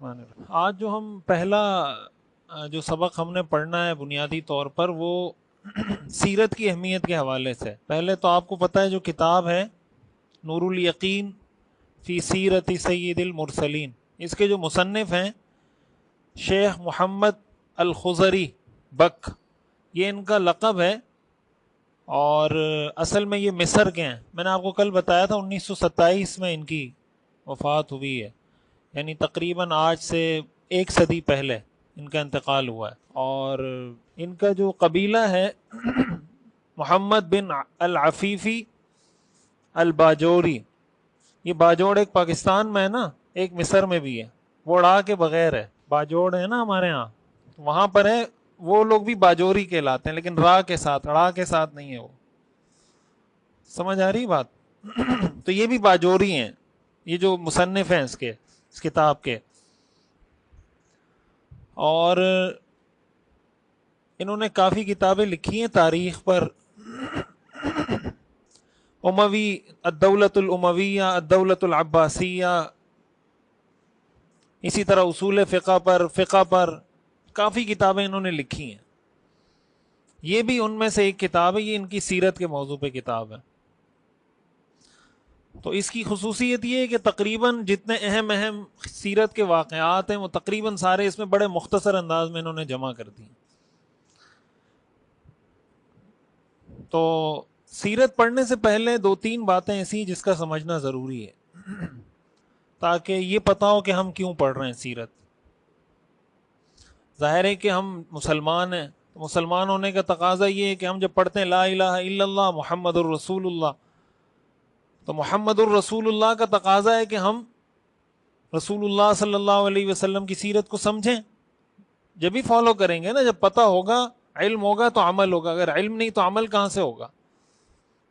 الرحمن الرحیم۔ آج جو ہم پہلا جو سبق ہم نے پڑھنا ہے بنیادی طور پر وہ سیرت کی اہمیت کے حوالے سے۔ پہلے تو آپ کو پتہ ہے جو کتاب ہے نور الیقین فی سیرت سید المرسلین، اس کے جو مصنف ہیں شیخ محمد الخضری بک، یہ ان کا لقب ہے، اور اصل میں یہ مصر کے ہیں۔ میں نے آپ کو کل بتایا تھا 1927 میں ان کی وفات ہوئی ہے، یعنی تقریباً آج سے 1 صدی پہلے ان کا انتقال ہوا ہے۔ اور ان کا جو قبیلہ ہے محمد بن العفیفی الباجوری، یہ باجوڑ ایک پاکستان میں ہے نا، ایک مصر میں بھی ہے، وہ اڑا کے بغیر ہے، باجوڑ ہے نا ہمارے ہاں، وہاں پر ہے، وہ لوگ بھی باجوری کہلاتے ہیں لیکن را کے ساتھ، اڑا کے ساتھ نہیں ہے وہ۔ سمجھ آ رہی بات؟ تو یہ بھی باجوری ہیں، یہ جو مصنف ہیں اس کتاب کے۔ اور انہوں نے کافی کتابیں لکھی ہیں تاریخ پر، اموی، الدولت الامویہ، الدولت العباسیہ، اسی طرح اصول فقہ پر کافی کتابیں انہوں نے لکھی ہیں۔ یہ بھی ان میں سے ایک کتاب ہے، یہ ان کی سیرت کے موضوع پہ کتاب ہے۔ تو اس کی خصوصیت یہ ہے کہ تقریباً جتنے اہم سیرت کے واقعات ہیں وہ تقریباً سارے اس میں بڑے مختصر انداز میں انہوں نے جمع کر دی۔ تو سیرت پڑھنے سے پہلے 2-3 باتیں ایسی جس کا سمجھنا ضروری ہے تاکہ یہ پتہ ہو کہ ہم کیوں پڑھ رہے ہیں سیرت۔ ظاہر ہے کہ ہم مسلمان ہیں، مسلمان ہونے کا تقاضا یہ ہے کہ ہم جب پڑھتے ہیں لا الہ الا اللہ محمد الرسول اللہ، تو محمد الرسول اللہ کا تقاضا ہے کہ ہم رسول اللہ صلی اللہ علیہ وسلم کی سیرت کو سمجھیں، جب ہی فالو کریں گے نا، جب پتہ ہوگا، علم ہوگا تو عمل ہوگا، اگر علم نہیں تو عمل کہاں سے ہوگا؟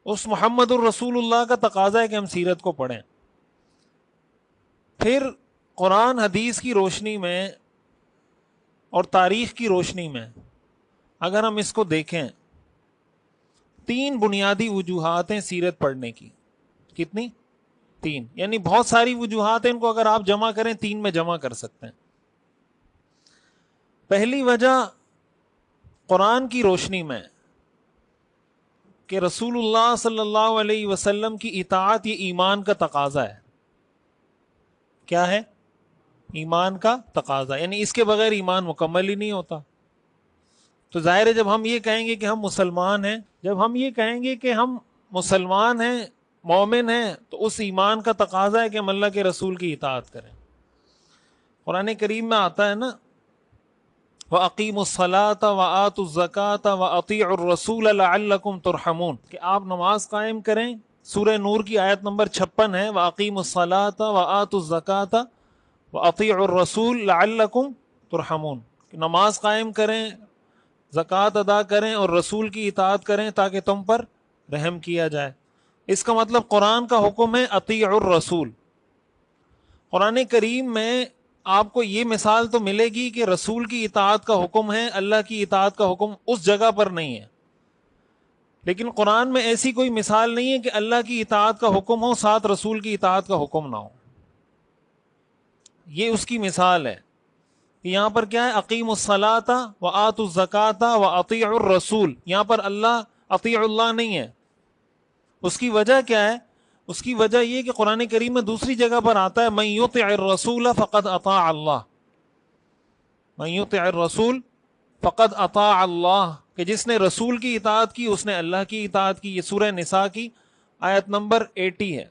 اس محمد الرسول اللہ کا تقاضا ہے کہ ہم سیرت کو پڑھیں۔ پھر قرآن حدیث کی روشنی میں اور تاریخ کی روشنی میں اگر ہم اس کو دیکھیں، 3 بنیادی وجوہات ہیں سیرت پڑھنے کی۔ کتنی؟ 3، یعنی بہت ساری وجوہات ہیں، ان کو اگر آپ جمع کریں 3 میں جمع کر سکتے ہیں۔ پہلی وجہ قرآن کی روشنی میں کہ رسول اللہ صلی اللہ علیہ وسلم کی اطاعت یہ ایمان کا تقاضا ہے۔ کیا ہے؟ ایمان کا تقاضا، یعنی اس کے بغیر ایمان مکمل ہی نہیں ہوتا۔ تو ظاہر ہے جب ہم یہ کہیں گے کہ ہم مسلمان ہیں، جب ہم یہ کہیں گے کہ ہم مسلمان ہیں، مومن ہیں، تو اس ایمان کا تقاضا ہے کہ ہم اللہ کے رسول کی اطاعت کریں۔ قرآن کریم میں آتا ہے نا وَأَقِيمُوا الصَّلَاةَ وَآتُوا الزَّكَاةَ وَأَطِيعُوا الرَّسُولَ لَعَلَّكُمْ تُرْحَمُونَ، کہ آپ نماز قائم کریں۔ سورہ نور کی آیت نمبر 56 ہے، وَأَقِيمُوا الصَّلَاةَ وَآتُوا الزَّكَاةَ وَأَطِيعُوا الرَّسُولَ لَعَلَّكُمْ تُرْحَمُونَ، کہ نماز قائم کریں، زکوٰۃ ادا کریں اور رسول کی اطاعت کریں تاکہ تم پر رحم کیا جائے۔ اس کا مطلب قرآن کا حکم ہے اطیعوا الرسول۔ قرآن کریم میں آپ کو یہ مثال تو ملے گی کہ رسول کی اطاعت کا حکم ہے، اللہ کی اطاعت کا حکم اس جگہ پر نہیں ہے، لیکن قرآن میں ایسی کوئی مثال نہیں ہے کہ اللہ کی اطاعت کا حکم ہو ساتھ رسول کی اطاعت کا حکم نہ ہو۔ یہ اس کی مثال ہے۔ یہاں پر کیا ہے؟ اقیموا الصلاۃ وآتوا الزکاۃ واطیعوا الرسول، یہاں پر اللہ اطیع اللہ نہیں ہے۔ اس کی وجہ کیا ہے؟ اس کی وجہ یہ کہ قرآن کریم میں دوسری جگہ پر آتا ہے من یطع الرسول فقد اطاع اللہ، من یطع الرسول فقد اطاع اللہ، کہ جس نے رسول کی اطاعت کی اس نے اللہ کی اطاعت کی۔ یہ سورہ نساء کی آیت نمبر 80 ہے۔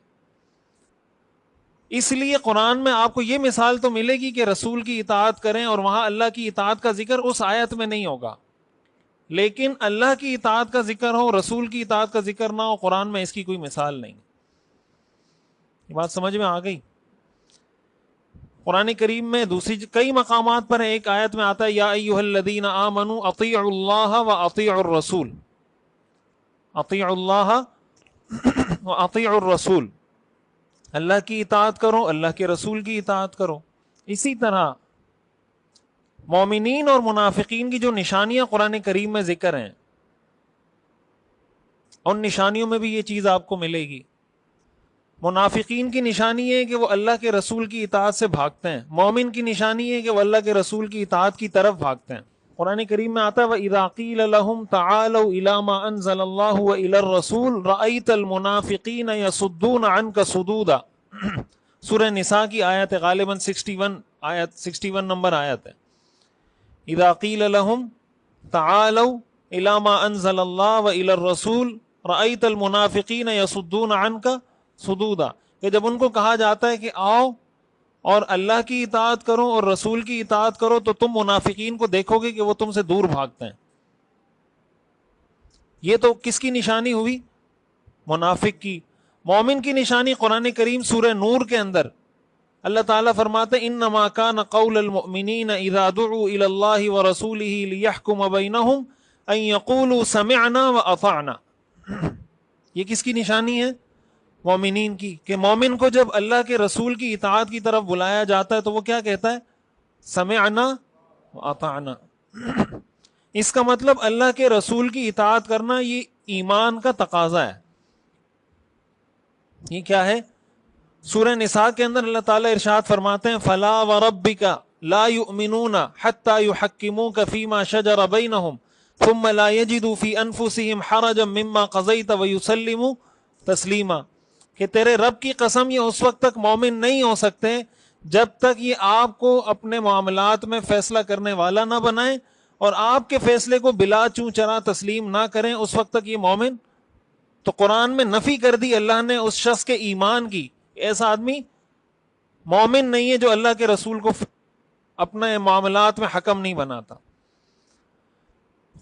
اس لیے قرآن میں آپ کو یہ مثال تو ملے گی کہ رسول کی اطاعت کریں، اور وہاں اللہ کی اطاعت کا ذکر اس آیت میں نہیں ہوگا، لیکن اللہ کی اطاعت کا ذکر ہو، رسول کی اطاعت کا ذکر نہ ہو، قرآن میں اس کی کوئی مثال نہیں۔ یہ بات سمجھ میں آ گئی؟ قرآن کریم میں دوسری کئی مقامات پر ہے، ایک آیت میں آتا ہے یا ایھا الذین آمنوا اطیعوا اللہ واطیعوا الرسول، اطیعوا اللہ واطیعوا الرسول، اللہ کی اطاعت کرو، اللہ کے رسول کی اطاعت کرو۔ اسی طرح مومنین اور منافقین کی جو نشانیاں قرآن کریم میں ذکر ہیں، ان نشانیوں میں بھی یہ چیز آپ کو ملے گی۔ منافقین کی نشانی ہے کہ وہ اللہ کے رسول کی اطاعت سے بھاگتے ہیں، مومن کی نشانی ہے کہ وہ اللہ کے رسول کی اطاعت کی طرف بھاگتے ہیں۔ قرآن کریم میں آتا ہے وَإِذَا قِيلَ لَهُمْ تَعَالَوْا إِلَى مَا أَنزَلَ اللَّهُ وَإِلَى الرَّسُولِ رَأَيْتَ الْمُنَافِقِينَ يَصُدُّونَ عَنْكَ صُدُودًا۔ سورہ نساء کی آیت ہے، غالباً 61 نمبر آیت ہے۔ اذا قیل لهم تعالوا الى ما انزل اللہ والى الرسول رأیت المنافقین یصدون عنک صدودا، کہ جب ان کو کہا جاتا ہے کہ آؤ اور اللہ کی اطاعت کرو اور رسول کی اطاعت کرو تو تم منافقین کو دیکھو گے کہ وہ تم سے دور بھاگتے ہیں۔ یہ تو کس کی نشانی ہوئی؟ منافق کی۔ مومن کی نشانی قرآن کریم سورہ نور کے اندر اللہ تعالیٰ فرماتے ہیں انما کان قول المؤمنین اذا دعوا الی اللہ ورسولہ لیحکم بینہم ان یقولوا سمعنا واطعنا۔ یہ کس کی نشانی ہے؟ مومنین کی، کہ مومن کو جب اللہ کے رسول کی اطاعت کی طرف بلایا جاتا ہے تو وہ کیا کہتا ہے؟ سمعنا واطعنا۔ اس کا مطلب اللہ کے رسول کی اطاعت کرنا یہ ایمان کا تقاضا ہے۔ یہ کیا ہے؟ سورہ نساء کے اندر اللہ تعالیٰ ارشاد فرماتے ہیں فَلَا وَرَبِّكَ لَا يُؤْمِنُونَ حَتَّى يُحَكِّمُوكَ فِي مَا شَجَرَ بَيْنَهُمْ ثُمَّ لَا يَجِدُوا فِي أَنفُسِهِمْ حَرَجًا مِمَّا قَضَيْتَ وَيُسَلِّمُوا تَسْلِيمًا، کہ تیرے رب کی قسم یہ اس وقت تک مومن نہیں ہو سکتے جب تک یہ آپ کو اپنے معاملات میں فیصلہ کرنے والا نہ بنائیں اور آپ کے فیصلے کو بلا چوں چرا تسلیم نہ کریں، اس وقت تک یہ مومن۔ تو قرآن میں نفی کر دی اللہ نے اس شخص کے ایمان کی، ایسا آدمی مومن نہیں ہے جو اللہ کے رسول کو اپنے معاملات میں حکم نہیں بناتا۔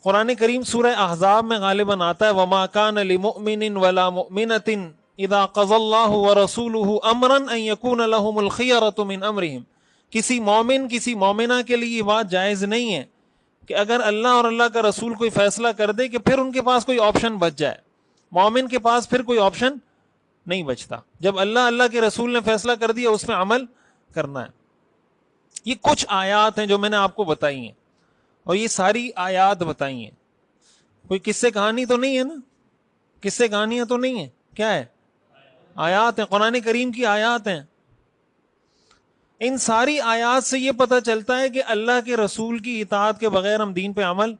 قرآن کریم سورہ احزاب میں غالباً آتا ہے وَمَا كَانَ لِمُؤْمِنٍ وَلَا مُؤْمِنَةٍ اذا قضى اللہ ورسولہ امرا ان یکون لهم الخیرۃ من امرہم۔ کسی مومن کسی مومنہ کے لیے یہ بات جائز نہیں ہے کہ اگر اللہ اور اللہ کا رسول کوئی فیصلہ کر دے کہ پھر ان کے پاس کوئی آپشن بچ جائے۔ مومن کے پاس پھر کوئی آپشن نہیں بچتا، جب اللہ کے رسول نے فیصلہ کر دیا اس میں عمل کرنا ہے۔ یہ کچھ آیات ہیں جو میں نے آپ کو بتائی ہیں، اور یہ ساری آیات بتائی ہیں، کوئی قصے کہانی تو نہیں ہے نا، قصے کہانیاں تو نہیں ہیں، کیا ہے؟ آیات ہیں، قرآن کریم کی آیات ہیں۔ ان ساری آیات سے یہ پتہ چلتا ہے کہ اللہ کے رسول کی اطاعت کے بغیر ہم دین پہ عمل۔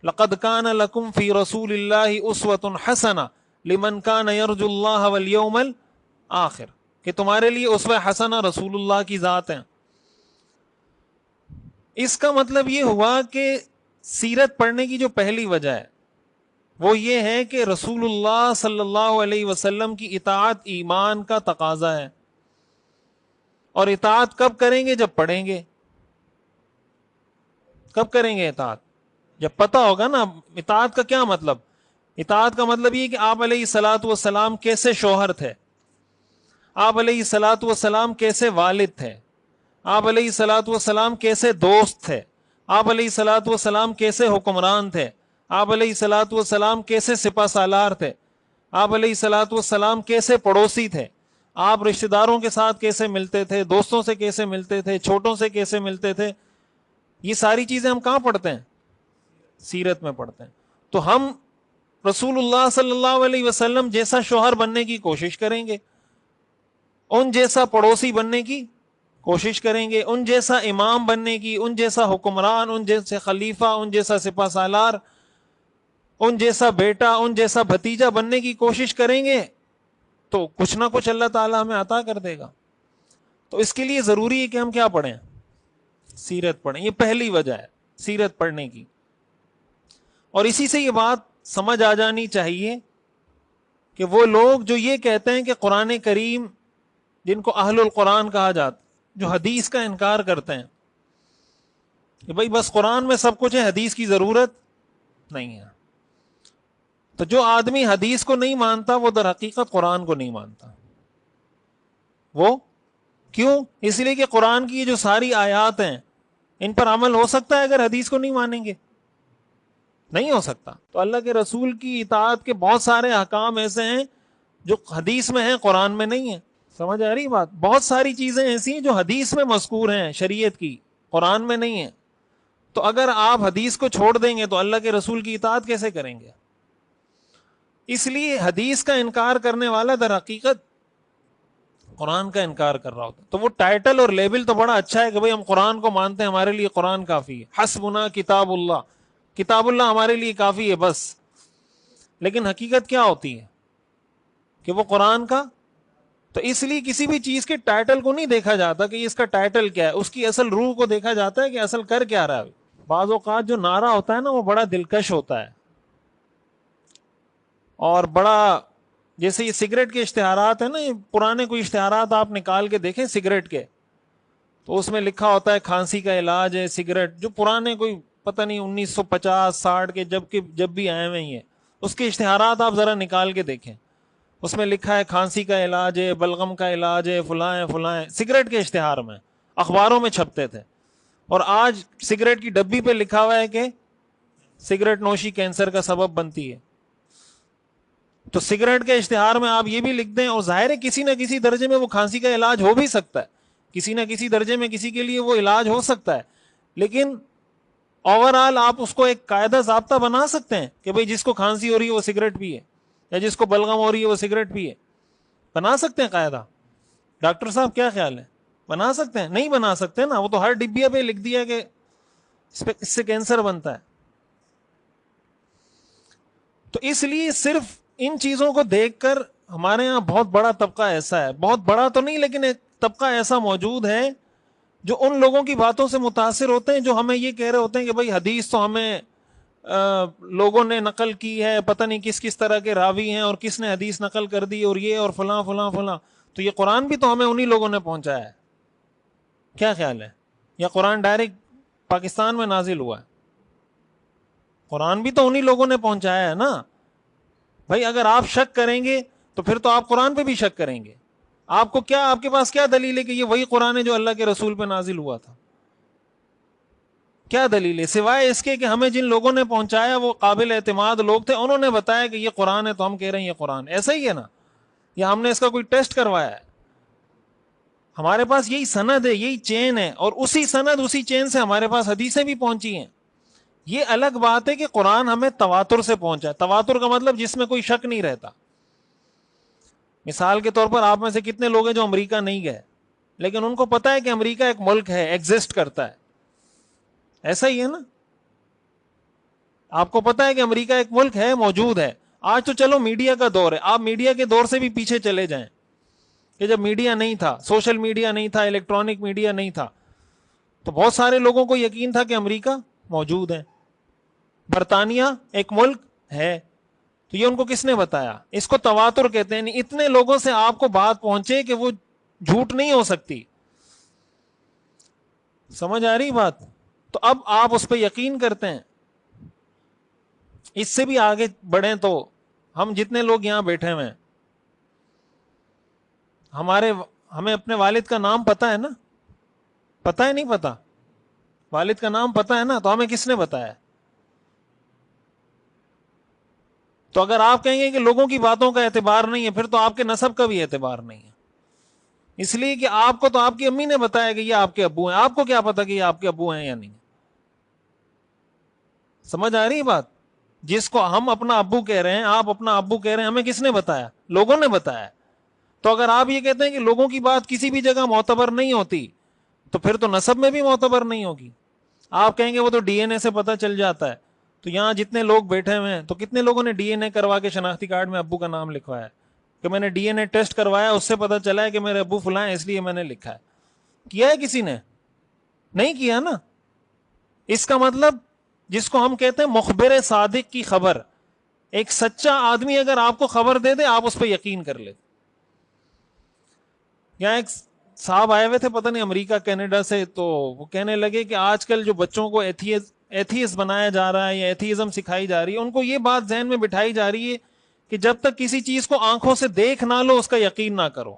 لقد کان لکم فی رسول اللہ اسوۃ حسنہ لمن کان یرجو اللہ والیوم الآخر، کہ تمہارے لیے اسوہ حسنہ رسول اللہ کی ذات ہیں۔ اس کا مطلب یہ ہوا کہ سیرت پڑھنے کی جو پہلی وجہ ہے وہ یہ ہے کہ رسول اللہ صلی اللہ علیہ وسلم کی اطاعت ایمان کا تقاضا ہے، اور اطاعت کب کریں گے؟ جب پڑھیں گے۔ کب کریں گے اطاعت؟ جب پتہ ہوگا نا اطاعت کا کیا مطلب۔ اطاعت کا مطلب یہ کہ آپ علیہ الصلاۃ والسلام کیسے شوہر تھے، آپ علیہ الصلاۃ والسلام کیسے والد تھے، آپ علیہ الصلاۃ والسلام کیسے دوست تھے، آپ علیہ الصلاۃ والسلام کیسے حکمران تھے، آپ علیہ الصلاۃ والسلام کیسے سپہ سالار تھے، آپ علیہ الصلاۃ والسلام کیسے پڑوسی تھے، آپ رشتہ داروں کے ساتھ کیسے ملتے تھے، دوستوں سے کیسے ملتے تھے، چھوٹوں سے کیسے ملتے تھے۔ یہ ساری چیزیں ہم کہاں پڑھتے ہیں؟ سیرت میں پڑھتے ہیں۔ تو ہم رسول اللہ صلی اللہ علیہ وسلم جیسا شوہر بننے کی کوشش کریں گے، ان جیسا پڑوسی بننے کی کوشش کریں گے، ان جیسا امام بننے کی، ان جیسا حکمران، ان جیسے خلیفہ، ان جیسا سپہ سالار، ان جیسا بیٹا، ان جیسا بھتیجا بننے کی کوشش کریں گے تو کچھ نہ کچھ اللہ تعالیٰ ہمیں عطا کر دے گا۔ تو اس کے لیے ضروری ہے کہ ہم کیا پڑھیں؟ سیرت پڑھیں۔ یہ پہلی وجہ ہے سیرت پڑھنے کی، اور اسی سے یہ بات سمجھ آ جانی چاہیے کہ وہ لوگ جو یہ کہتے ہیں کہ قرآن کریم، جن کو اہل القرآن کہا جاتا، جو حدیث کا انکار کرتے ہیں کہ بھائی بس قرآن میں سب کچھ ہے، حدیث کی ضرورت نہیں ہے۔ تو جو آدمی حدیث کو نہیں مانتا وہ در حقیقت قرآن کو نہیں مانتا۔ وہ کیوں؟ اس لیے کہ قرآن کی یہ جو ساری آیات ہیں ان پر عمل ہو سکتا ہے اگر حدیث کو نہیں مانیں گے؟ نہیں ہو سکتا۔ تو اللہ کے رسول کی اطاعت کے بہت سارے احکام ایسے ہیں جو حدیث میں ہیں، قرآن میں نہیں ہیں۔ سمجھ آ رہی بات؟ بہت ساری چیزیں ایسی ہیں جو حدیث میں مذکور ہیں شریعت کی، قرآن میں نہیں ہیں۔ تو اگر آپ حدیث کو چھوڑ دیں گے تو اللہ کے رسول کی اطاعت کیسے کریں گے؟ اس لیے حدیث کا انکار کرنے والا در حقیقت قرآن کا انکار کر رہا ہوتا. تو وہ ٹائٹل اور لیبل تو بڑا اچھا ہے کہ بھئی ہم قرآن کو مانتے ہیں, ہمارے لیے قرآن کافی ہے, حسبنا کتاب اللہ, کتاب اللہ ہمارے لیے کافی ہے بس. لیکن حقیقت کیا ہوتی ہے کہ وہ قرآن کا. تو اس لیے کسی بھی چیز کے ٹائٹل کو نہیں دیکھا جاتا کہ اس کا ٹائٹل کیا ہے, اس کی اصل روح کو دیکھا جاتا ہے کہ اصل کر کیا رہا ہے. بعض اوقات جو نعرہ ہوتا ہے نا وہ بڑا دلکش ہوتا ہے, اور بڑا, جیسے یہ سگریٹ کے اشتہارات ہیں نا, یہ پرانے کوئی اشتہارات آپ نکال کے دیکھیں سگریٹ کے, تو اس میں لکھا ہوتا ہے کھانسی کا علاج ہے سگریٹ, جو پرانے کوئی پتہ نہیں 1950-60 کے جب بھی آئے ہوئے ہیں, اس کے اشتہارات آپ ذرا نکال کے دیکھیں, اس میں لکھا ہے کھانسی کا علاج ہے, بلغم کا علاج ہے, فلاں فلاں, سگریٹ کے اشتہار میں اخباروں میں چھپتے تھے. اور آج سگریٹ کی ڈبی پہ لکھا ہوا ہے کہ سگریٹ نوشی کینسر کا سبب بنتی ہے. تو سگریٹ کے اشتہار میں آپ یہ بھی لکھ دیں, اور ظاہر ہے کسی نہ کسی درجے میں وہ کھانسی کا علاج ہو بھی سکتا ہے, کسی نہ کسی درجے میں کسی کے لیے وہ علاج ہو سکتا ہے, لیکن اوور آل آپ اس کو ایک قاعدہ ضابطہ بنا سکتے ہیں کہ بھئی جس کو کھانسی ہو رہی ہے وہ سگریٹ پیے, یا جس کو بلغم ہو رہی ہے وہ سگریٹ پیے. بنا سکتے ہیں قاعدہ؟ ڈاکٹر صاحب کیا خیال ہے, بنا سکتے ہیں؟ نہیں بنا سکتے نا, وہ تو ہر ڈبیا پہ لکھ دیا کہ اس سے کینسر بنتا ہے. تو اس لیے صرف ان چیزوں کو دیکھ کر ہمارے ہاں بہت بڑا طبقہ ایسا ہے, بہت بڑا تو نہیں لیکن ایک طبقہ ایسا موجود ہے جو ان لوگوں کی باتوں سے متاثر ہوتے ہیں جو ہمیں یہ کہہ رہے ہوتے ہیں کہ بھئی حدیث تو ہمیں لوگوں نے نقل کی ہے, پتہ نہیں کس کس طرح کے راوی ہیں اور کس نے حدیث نقل کر دی, اور یہ اور فلاں فلاں فلاں. تو یہ قرآن بھی تو ہمیں انہی لوگوں نے پہنچایا ہے. کیا خیال ہے؟ یا قرآن ڈائریکٹ پاکستان میں نازل ہوا ہے؟ قرآن بھی تو انہی لوگوں نے پہنچایا ہے نا بھائی. اگر آپ شک کریں گے تو پھر تو آپ قرآن پہ بھی شک کریں گے. آپ کو کیا, آپ کے پاس کیا دلیل ہے کہ یہ وہی قرآن ہے جو اللہ کے رسول پہ نازل ہوا تھا؟ کیا دلیل ہے سوائے اس کے کہ ہمیں جن لوگوں نے پہنچایا وہ قابل اعتماد لوگ تھے, انہوں نے بتایا کہ یہ قرآن ہے تو ہم کہہ رہے ہیں یہ قرآن. ایسا ہی ہے نا, یا ہم نے اس کا کوئی ٹیسٹ کروایا ہے؟ ہمارے پاس یہی سند ہے, یہی چین ہے, اور اسی سند اسی چین سے ہمارے پاس حدیثیں بھی پہنچی ہیں. یہ الگ بات ہے کہ قرآن ہمیں تواتر سے پہنچا. تواتر کا مطلب جس میں کوئی شک نہیں رہتا. مثال کے طور پر آپ میں سے کتنے لوگ ہیں جو امریکہ نہیں گئے, لیکن ان کو پتا ہے کہ امریکہ ایک ملک ہے, ایگزسٹ کرتا ہے. ایسا ہی ہے نا, آپ کو پتا ہے کہ امریکہ ایک ملک ہے, موجود ہے. آج تو چلو میڈیا کا دور ہے, آپ میڈیا کے دور سے بھی پیچھے چلے جائیں کہ جب میڈیا نہیں تھا, سوشل میڈیا نہیں تھا, الیکٹرانک میڈیا نہیں تھا, تو بہت سارے لوگوں کو یقین تھا کہ امریکہ موجود ہے, برطانیہ ایک ملک ہے. تو یہ ان کو کس نے بتایا؟ اس کو تواتر کہتے ہیں. اتنے لوگوں سے آپ کو بات پہنچے کہ وہ جھوٹ نہیں ہو سکتی. سمجھ آ رہی بات؟ تو اب آپ اس پہ یقین کرتے ہیں. اس سے بھی آگے بڑھیں تو ہم جتنے لوگ یہاں بیٹھے ہوئے ہیں, ہمیں اپنے والد کا نام پتا ہے نا؟ پتا ہے نہیں پتا؟ والد کا نام پتا ہے نا, تو ہمیں کس نے بتایا؟ تو اگر آپ کہیں گے کہ لوگوں کی باتوں کا اعتبار نہیں ہے, پھر تو آپ کے نسب کا بھی اعتبار نہیں ہے. اس لیے کہ آپ کو تو آپ کی امی نے بتایا کہ یہ آپ کے ابو ہیں, آپ کو کیا پتا کہ یہ آپ کے ابو ہیں یا نہیں. سمجھ آ رہی بات؟ جس کو ہم اپنا ابو کہہ رہے ہیں, آپ اپنا ابو کہہ رہے ہیں, ہمیں کس نے بتایا؟ لوگوں نے بتایا. تو اگر آپ یہ کہتے ہیں کہ لوگوں کی بات کسی بھی جگہ معتبر نہیں ہوتی, تو پھر تو نسب میں بھی معتبر نہیں ہوگی. آپ کہیں گے وہ تو ڈی این اے سے پتہ چل جاتا ہے. تو یہاں جتنے لوگ بیٹھے ہوئے ہیں, تو کتنے لوگوں نے ڈی این اے کروا کے شناختی کارڈ میں ابو کا نام لکھوایا کہ میں نے ڈی این اے ٹیسٹ کروایا, اس سے پتہ چلا ہے کہ میرے ابو فلاں ہیں, اس لیے میں نے لکھا ہے. کیا ہے کسی نے؟ نہیں کیا نا. اس کا مطلب جس کو ہم کہتے ہیں مخبر صادق کی خبر, ایک سچا آدمی اگر آپ کو خبر دے دے, آپ اس پہ یقین کر لیں. یہاں ایک صاحب آئے ہوئے تھے پتہ نہیں امریکہ کینیڈا سے, تو وہ کہنے لگے کہ آج کل جو بچوں کو ایتھیس بنایا جا رہا ہے یا ایتھیزم سکھائی جا رہی ہے, ان کو یہ بات ذہن میں بٹھائی جا رہی ہے کہ جب تک کسی چیز کو آنکھوں سے دیکھ نہ لو اس کا یقین نہ کرو.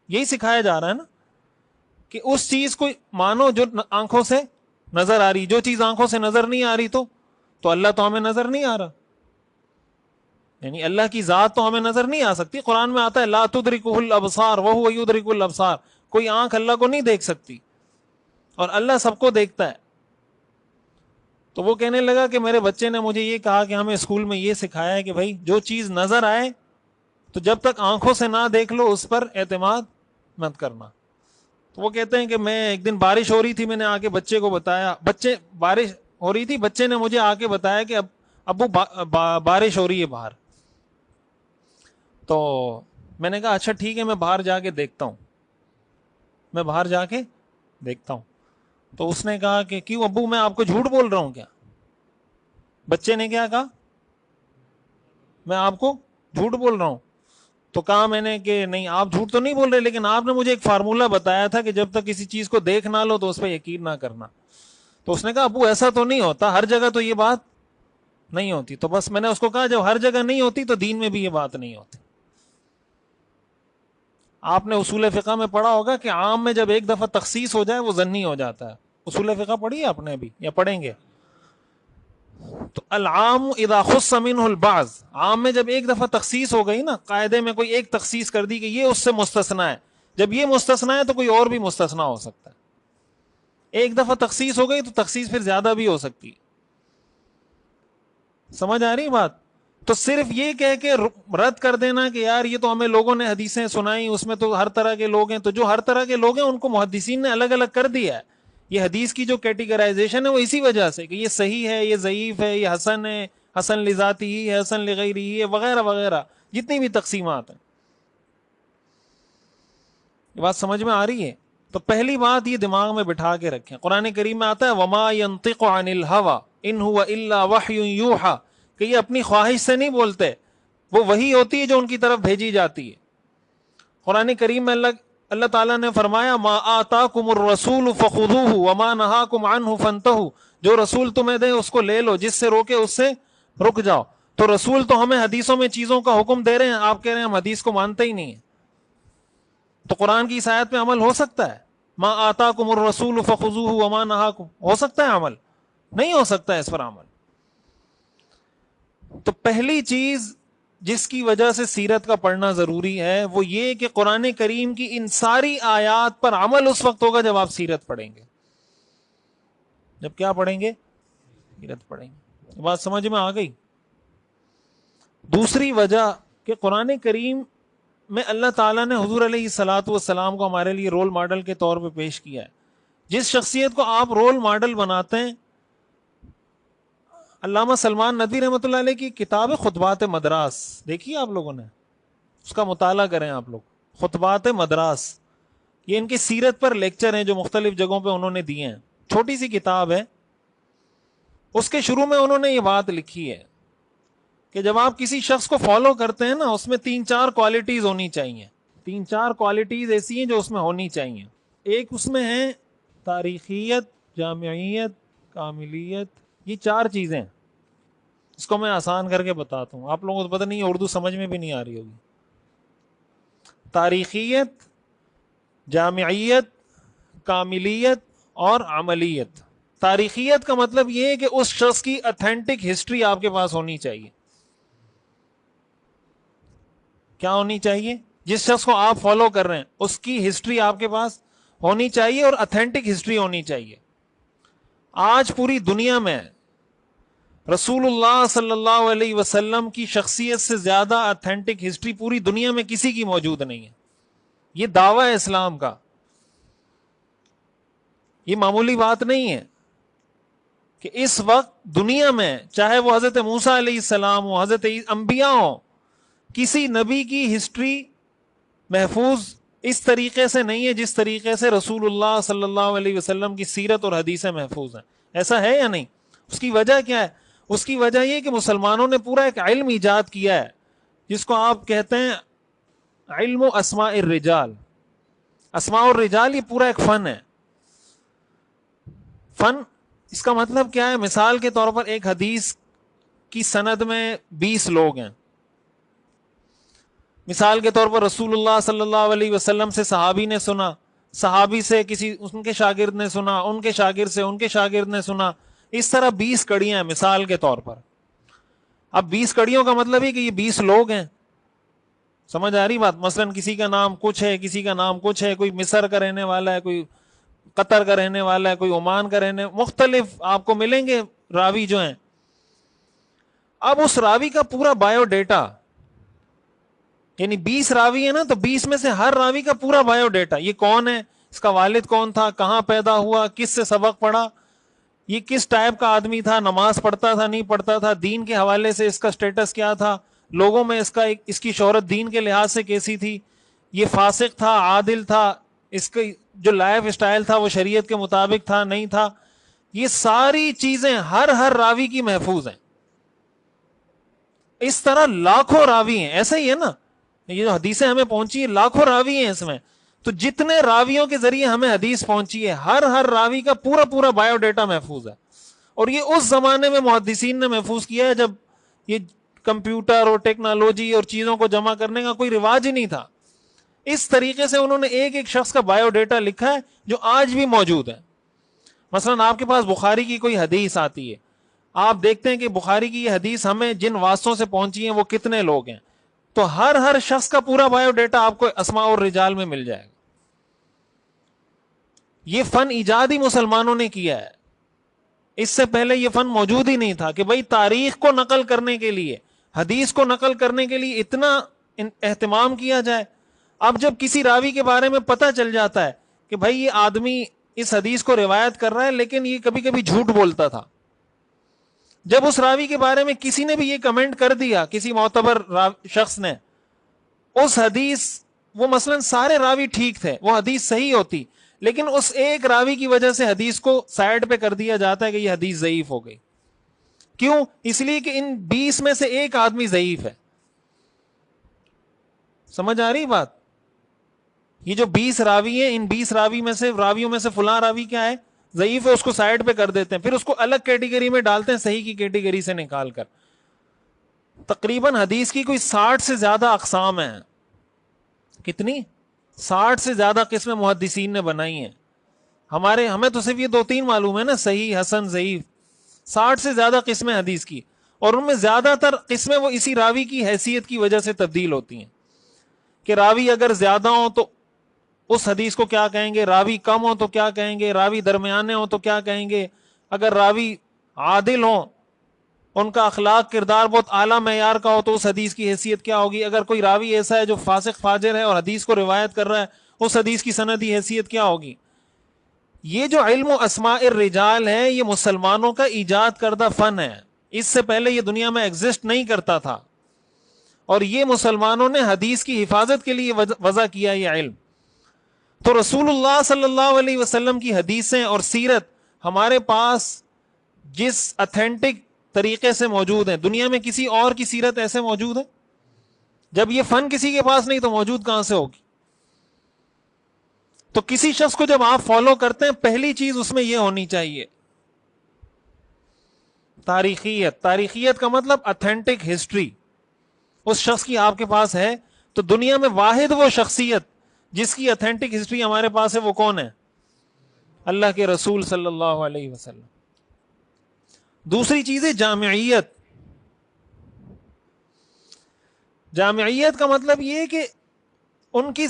یہی سکھایا جا رہا ہے نا, کہ اس چیز کو مانو جو آنکھوں سے نظر آ رہی. جو چیز آنکھوں سے نظر نہیں آ رہی تو اللہ تو ہمیں نظر نہیں آ رہا, یعنی اللہ کی ذات تو ہمیں نظر نہیں آ سکتی. قرآن میں آتا ہے لا تدرکہ الابصار وہو یدرک الابصار, کوئی آنکھ اللہ کو نہیں دیکھ سکتی اور اللہ سب کو دیکھتا ہے. تو وہ کہنے لگا کہ میرے بچے نے مجھے یہ کہا کہ ہمیں اسکول میں یہ سکھایا ہے کہ بھائی جو چیز نظر آئے تو جب تک آنکھوں سے نہ دیکھ لو اس پر اعتماد مت کرنا. تو وہ کہتے ہیں کہ میں ایک دن بارش ہو رہی تھی, میں نے آ کے بچے کو بتایا, بارش ہو رہی تھی, بچے نے مجھے آ کے بتایا کہ ابو بارش ہو رہی ہے باہر. تو میں نے کہا اچھا ٹھیک ہے, میں باہر جا کے دیکھتا ہوں, میں باہر جا کے دیکھتا ہوں. تو اس نے کہا کہ کیوں ابو, میں آپ کو جھوٹ بول رہا ہوں کیا؟ بچے نے کیا کہا, میں آپ کو جھوٹ بول رہا ہوں. تو کہا میں نے کہ نہیں, آپ جھوٹ تو نہیں بول رہے, لیکن آپ نے مجھے ایک فارمولہ بتایا تھا کہ جب تک کسی چیز کو دیکھ نہ لو تو اس پہ یقین نہ کرنا. تو اس نے کہا ابو ایسا تو نہیں ہوتا, ہر جگہ تو یہ بات نہیں ہوتی. تو بس میں نے اس کو کہا جب ہر جگہ نہیں ہوتی تو دین میں بھی یہ بات نہیں ہوتی. آپ نے اصول فقہ میں پڑھا ہوگا کہ عام میں جب ایک دفعہ تخصیص ہو جائے وہ ظنی ہو جاتا ہے. اصول فقہ پڑھی ہے آپ نے ابھی یا پڑھیں گے؟ تو العام اذا خص منه البعض, عام میں جب ایک دفعہ تخصیص ہو گئی نا, قاعدے میں کوئی ایک تخصیص کر دی کہ یہ اس سے مستثنا ہے, جب یہ مستثنا ہے تو کوئی اور بھی مستثنا ہو سکتا ہے. ایک دفعہ تخصیص ہو گئی تو تخصیص پھر زیادہ بھی ہو سکتی. سمجھ آ رہی بات؟ تو صرف یہ کہہ کے رد کر دینا کہ یار یہ تو ہمیں لوگوں نے حدیثیں سنائی, اس میں تو ہر طرح کے لوگ ہیں, تو جو ہر طرح کے لوگ ہیں ان کو محدثین نے الگ الگ کر دیا ہے. یہ حدیث کی جو کیٹیگرائزیشن ہے وہ اسی وجہ سے کہ یہ صحیح ہے, یہ ضعیف ہے, یہ حسن ہے, حسن لذاتی ہی ہے, حسن لغیری ہی ہے, وغیرہ وغیرہ جتنی بھی تقسیمات ہیں. یہ بات سمجھ میں آ رہی ہے؟ تو پہلی بات یہ دماغ میں بٹھا کے رکھیں, قرآن کریم میں آتا ہے وما ينطق عن الهوى ان هو الا وحی یوحى, کہ یہ اپنی خواہش سے نہیں بولتے, وہ وحی ہوتی ہے جو ان کی طرف بھیجی جاتی ہے. قرآن کریم میں اللہ تعالیٰ نے فرمایا ما آتاکم الرسول فخذوہ وما نہاکم عنہ فانتہوا, جو رسول تمہیں دے اس کو لے لو, جس سے روکے اس سے رک جاؤ. تو رسول تو ہمیں حدیثوں میں چیزوں کا حکم دے رہے ہیں, آپ کہہ رہے ہیں ہم حدیث کو مانتے ہی نہیں ہیں. تو قرآن کی اس آیت پہ عمل ہو سکتا ہے؟ ما آتاکم الرسول فخذوہ وما نہاکم, ہو سکتا ہے عمل؟ نہیں ہو سکتا ہے اس پر عمل. تو پہلی چیز جس کی وجہ سے سیرت کا پڑھنا ضروری ہے وہ یہ کہ قرآن کریم کی ان ساری آیات پر عمل اس وقت ہوگا جب آپ سیرت پڑھیں گے. جب کیا پڑھیں گے؟ سیرت پڑھیں گے. بات سمجھ میں آ گئی؟ دوسری وجہ کہ قرآن کریم میں اللہ تعالیٰ نے حضور علیہ الصلوۃ والسلام کو ہمارے لیے رول ماڈل کے طور پہ پیش کیا ہے. جس شخصیت کو آپ رول ماڈل بناتے ہیں, علامہ سلمان ندوی رحمۃ اللہ علیہ کی کتاب خطبات مدراس دیکھیے آپ لوگوں نے, اس کا مطالعہ کریں آپ لوگ. خطبات مدراس یہ ان کی سیرت پر لیکچر ہیں جو مختلف جگہوں پہ انہوں نے دیے ہیں, چھوٹی سی کتاب ہے. اس کے شروع میں انہوں نے یہ بات لکھی ہے کہ جب آپ کسی شخص کو فالو کرتے ہیں نا, اس میں 3-4 کوالٹیز ہونی چاہیے. 3-4 کوالٹیز ایسی ہیں جو اس میں ہونی چاہیے. ایک اس میں ہے تاریخیت, جامعیت, کاملیت. یہ 4 چیزیں, اس کو میں آسان کر کے بتاتا ہوں, آپ لوگوں کو پتہ نہیں اردو سمجھ میں بھی نہیں آ رہی ہوگی. تاریخیت, جامعیت, کاملیت اور عملیت. تاریخیت کا مطلب یہ ہے کہ اس شخص کی اتھینٹک ہسٹری آپ کے پاس ہونی چاہیے. کیا ہونی چاہیے؟ جس شخص کو آپ فالو کر رہے ہیں اس کی ہسٹری آپ کے پاس ہونی چاہیے اور اتھینٹک ہسٹری ہونی چاہیے. آج پوری دنیا میں رسول اللہ صلی اللہ علیہ وسلم کی شخصیت سے زیادہ اتھینٹک ہسٹری پوری دنیا میں کسی کی موجود نہیں ہے. یہ دعویٰ ہے اسلام کا, یہ معمولی بات نہیں ہے کہ اس وقت دنیا میں چاہے وہ حضرت موسیٰ علیہ السلام ہو, حضرت انبیاء ہو, کسی نبی کی ہسٹری محفوظ اس طریقے سے نہیں ہے جس طریقے سے رسول اللہ صلی اللہ علیہ وسلم کی سیرت اور حدیثیں محفوظ ہیں. ایسا ہے یا نہیں؟ اس کی وجہ کیا ہے؟ اس کی وجہ یہ کہ مسلمانوں نے پورا ایک علم ایجاد کیا ہے جس کو آپ کہتے ہیں علم و اسماء الرجال. اسماء الرجال یہ پورا ایک فن ہے. فن اس کا مطلب کیا ہے؟ مثال کے طور پر ایک حدیث کی سند میں 20 لوگ ہیں. مثال کے طور پر رسول اللہ صلی اللہ علیہ وسلم سے صحابی نے سنا, صحابی سے کسی ان کے شاگرد نے سنا, ان کے شاگرد سے ان کے شاگرد نے سنا. اس طرح 20 کڑیاں ہیں مثال کے طور پر. اب 20 کڑیوں کا مطلب ہے کہ یہ 20 لوگ ہیں. سمجھ آ رہی بات؟ مثلا کسی کا نام کچھ ہے, کسی کا نام کچھ ہے, کوئی مصر کا رہنے والا ہے, کوئی قطر کا رہنے والا ہے, کوئی عمان کا رہنے, مختلف آپ کو ملیں گے راوی جو ہیں. اب اس راوی کا پورا بایو ڈیٹا یعنی 20 راوی ہے نا، تو 20 میں سے ہر راوی کا پورا بایو ڈیٹا، یہ کون ہے، اس کا والد کون تھا، کہاں پیدا ہوا، کس سے سبق پڑھا، یہ کس ٹائپ کا آدمی تھا، نماز پڑھتا تھا نہیں پڑھتا تھا، دین کے حوالے سے اس کا سٹیٹس کیا تھا، لوگوں میں اس کی شہرت دین کے لحاظ سے کیسی تھی، یہ فاسق تھا عادل تھا، اس کا جو لائف اسٹائل تھا وہ شریعت کے مطابق تھا نہیں تھا. یہ ساری چیزیں ہر راوی کی محفوظ ہیں. اس طرح لاکھوں راوی ہیں. ایسا ہی ہے نا، یہ جو حدیثیں ہمیں پہنچی ہیں لاکھوں راوی ہیں اس میں. تو جتنے راویوں کے ذریعے ہمیں حدیث پہنچی ہے، ہر راوی کا پورا بایو ڈیٹا محفوظ ہے. اور یہ اس زمانے میں محدثین نے محفوظ کیا ہے جب یہ کمپیوٹر اور ٹیکنالوجی اور چیزوں کو جمع کرنے کا کوئی رواج ہی نہیں تھا. اس طریقے سے انہوں نے ایک شخص کا بایو ڈیٹا لکھا ہے جو آج بھی موجود ہے. مثلا آپ کے پاس بخاری کی کوئی حدیث آتی ہے، آپ دیکھتے ہیں کہ بخاری کی یہ حدیث ہمیں جن واسطوں سے پہنچی ہیں وہ کتنے لوگ ہیں، تو ہر شخص کا پورا بایو ڈیٹا آپ کو اسماء اور رجال میں مل جائے گا. یہ فن ایجاد ہی مسلمانوں نے کیا ہے. اس سے پہلے یہ فن موجود ہی نہیں تھا کہ بھئی تاریخ کو نقل کرنے کے لیے، حدیث کو نقل کرنے کے لیے اتنا اہتمام کیا جائے. اب جب کسی راوی کے بارے میں پتہ چل جاتا ہے کہ بھئی یہ آدمی اس حدیث کو روایت کر رہا ہے لیکن یہ کبھی کبھی جھوٹ بولتا تھا، جب اس راوی کے بارے میں کسی نے بھی یہ کمنٹ کر دیا، کسی معتبر شخص نے، اس حدیث، وہ مثلا سارے راوی ٹھیک تھے، وہ حدیث صحیح ہوتی، لیکن اس ایک راوی کی وجہ سے حدیث کو سائڈ پہ کر دیا جاتا ہے کہ یہ حدیث ضعیف ہو گئی. کیوں؟ اس لیے کہ ان 20 میں سے ایک آدمی ضعیف ہے. سمجھ آ رہی بات؟ یہ جو 20 راوی ہیں، ان 20 راویوں میں سے فلاں راوی کیا ہے، ضعیف ہے، اس کو سائڈ پہ کر دیتے ہیں، پھر اس کو الگ کیٹیگری میں ڈالتے ہیں صحیح کی کیٹیگری سے نکال کر. تقریباً حدیث کی کوئی 60 سے زیادہ اقسام ہیں. کتنی؟ 60 سے زیادہ قسمیں محدثین نے بنائی ہیں. ہمیں تو صرف یہ 2-3 معلوم ہے نا، صحیح، حسن، ضعیف. 60 سے زیادہ قسمیں حدیث کی، اور ان میں زیادہ تر قسمیں وہ اسی راوی کی حیثیت کی وجہ سے تبدیل ہوتی ہیں. کہ راوی اگر زیادہ ہوں تو اس حدیث کو کیا کہیں گے، راوی کم ہو تو کیا کہیں گے، راوی درمیانے ہو تو کیا کہیں گے، اگر راوی عادل ہوں، ان کا اخلاق کردار بہت اعلیٰ معیار کا ہو تو اس حدیث کی حیثیت کیا ہوگی، اگر کوئی راوی ایسا ہے جو فاسق فاجر ہے اور حدیث کو روایت کر رہا ہے، اس حدیث کی سندی حیثیت کیا ہوگی. یہ جو علم و اسماء الرجال ہے، یہ مسلمانوں کا ایجاد کردہ فن ہے. اس سے پہلے یہ دنیا میں ایگزسٹ نہیں کرتا تھا، اور یہ مسلمانوں نے حدیث کی حفاظت کے لیے وضع کیا یہ علم. تو رسول اللہ صلی اللہ علیہ وسلم کی حدیثیں اور سیرت ہمارے پاس جس اتھینٹک طریقے سے موجود ہیں، دنیا میں کسی اور کی سیرت ایسے موجود ہے؟ جب یہ فن کسی کے پاس نہیں تو موجود کہاں سے ہوگی؟ تو کسی شخص کو جب آپ فالو کرتے ہیں، پہلی چیز اس میں یہ ہونی چاہیے تاریخیت. تاریخیت کا مطلب اتھینٹک ہسٹری اس شخص کی آپ کے پاس ہے. تو دنیا میں واحد وہ شخصیت جس کی اتھینٹک ہسٹری ہمارے پاس ہے، وہ کون ہے؟ اللہ کے رسول صلی اللہ علیہ وسلم. دوسری چیز ہے جامعیت. جامعیت کا مطلب یہ کہ ان کی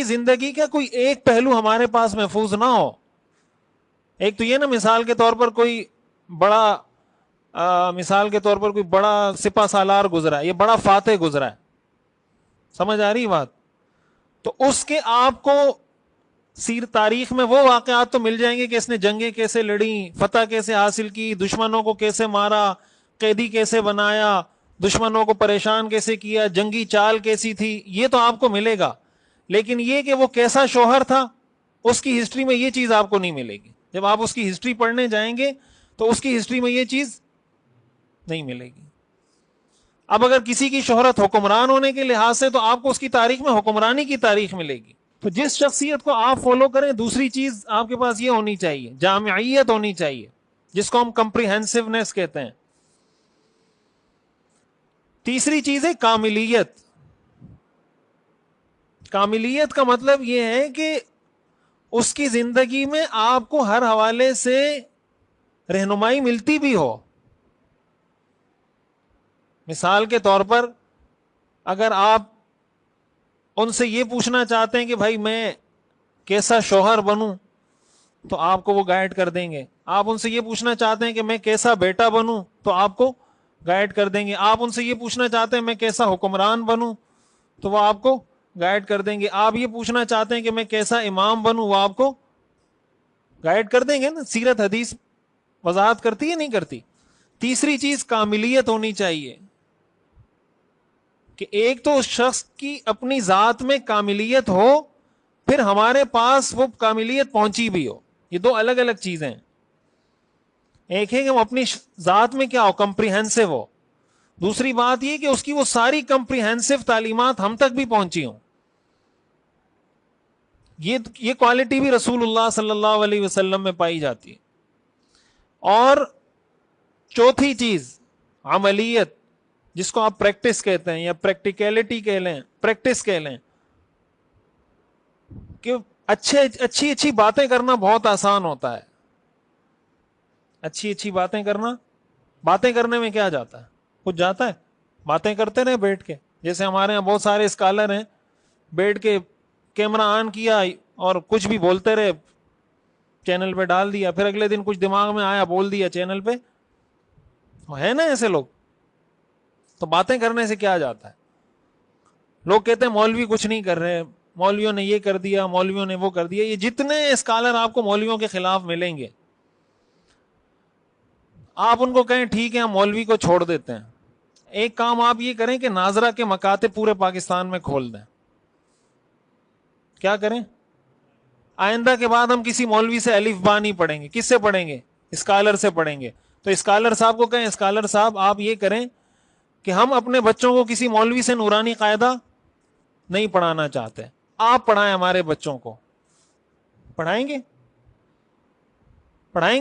زندگی کا کوئی ایک پہلو ہمارے پاس محفوظ نہ ہو. ایک تو یہ نا، مثال کے طور پر کوئی بڑا سپہ سالار گزرا ہے، یہ بڑا فاتح گزرا ہے، سمجھ آ رہی بات؟ تو اس کے آپ کو تاریخ میں وہ واقعات تو مل جائیں گے کہ اس نے جنگیں کیسے لڑیں، فتح کیسے حاصل کی، دشمنوں کو کیسے مارا، قیدی کیسے بنایا، دشمنوں کو پریشان کیسے کیا، جنگی چال کیسی تھی، یہ تو آپ کو ملے گا. لیکن یہ کہ وہ کیسا شوہر تھا، اس کی ہسٹری میں یہ چیز آپ کو نہیں ملے گی. جب آپ اس کی ہسٹری پڑھنے جائیں گے تو اس کی ہسٹری میں یہ چیز نہیں ملے گی. اب اگر کسی کی شہرت حکمران ہونے کے لحاظ سے، تو آپ کو اس کی تاریخ میں حکمرانی کی تاریخ ملے گی. تو جس شخصیت کو آپ فالو کریں، دوسری چیز آپ کے پاس یہ ہونی چاہیے، جامعیت ہونی چاہیے، جس کو ہم کمپریہنسونیس کہتے ہیں. تیسری چیز ہے کاملیت. کاملیت کا مطلب یہ ہے کہ اس کی زندگی میں آپ کو ہر حوالے سے رہنمائی ملتی بھی ہو. مثال کے طور پر اگر آپ ان سے یہ پوچھنا چاہتے ہیں کہ بھائی میں کیسا شوہر بنوں، تو آپ کو وہ گائیڈ کر دیں گے. آپ ان سے یہ پوچھنا چاہتے ہیں کہ میں کیسا بیٹا بنوں، تو آپ کو گائیڈ کر دیں گے. آپ ان سے یہ پوچھنا چاہتے ہیں میں کیسا حکمران بنوں تو وہ آپ کو گائیڈ کر دیں گے. آپ یہ پوچھنا چاہتے ہیں کہ میں کیسا امام بنوں وہ آپ کو گائیڈ کر دیں گے نا. سیرت حدیث وضاحت کرتی ہے نہیں کرتی. تیسری چیز کاملیت ہونی چاہیے کہ ایک تو شخص کی اپنی ذات میں کاملیت ہو, پھر ہمارے پاس وہ کاملیت پہنچی بھی ہو. یہ دو الگ الگ چیزیں ہیں. ایک ہے کہ وہ اپنی ذات میں کیا ہو, کمپریہنسو ہو. دوسری بات یہ کہ اس کی وہ ساری کمپریہنسو تعلیمات ہم تک بھی پہنچی ہوں. یہ کوالٹی بھی رسول اللہ صلی اللہ علیہ وسلم میں پائی جاتی ہے. اور چوتھی چیز عملیت, جس کو آپ پریکٹس کہتے ہیں یا پریکٹیکلٹی کہہ لیں, پریکٹس کہہ لیں, کہ اچھی باتیں کرنا بہت آسان ہوتا ہے. اچھی باتیں کرنا, باتیں کرنے میں کیا جاتا ہے, کچھ جاتا ہے. باتیں کرتے رہے بیٹھ کے, جیسے ہمارے یہاں بہت سارے اسکالر ہیں, بیٹھ کے کیمرہ آن کیا اور کچھ بھی بولتے رہے, چینل پہ ڈال دیا, پھر اگلے دن کچھ دماغ میں آیا بول دیا چینل پہ. ہے نا ایسے لوگ. تو باتیں کرنے سے کیا جاتا ہے. لوگ کہتے ہیں مولوی کچھ نہیں کر رہے, مولویوں نے یہ کر دیا, مولویوں نے وہ کر دیا. یہ جتنے اسکالر آپ کو مولویوں کے خلاف ملیں گے, آپ ان کو کہیں ٹھیک ہے ہم مولوی کو چھوڑ دیتے ہیں. ایک کام آپ یہ کریں کہ ناظرہ کے مکاتب پورے پاکستان میں کھول دیں. کیا کریں؟ آئندہ کے بعد ہم کسی مولوی سے الف با نہیں پڑھیں گے. کس سے پڑھیں گے؟ اسکالر سے پڑھیں گے. تو اسکالر صاحب کو کہیں اسکالر صاحب آپ یہ کریں کہ ہم اپنے بچوں کو کسی مولوی سے نورانی قاعدہ نہیں پڑھانا چاہتے, آپ پڑھائیں ہمارے بچوں کو. پڑھائیں گے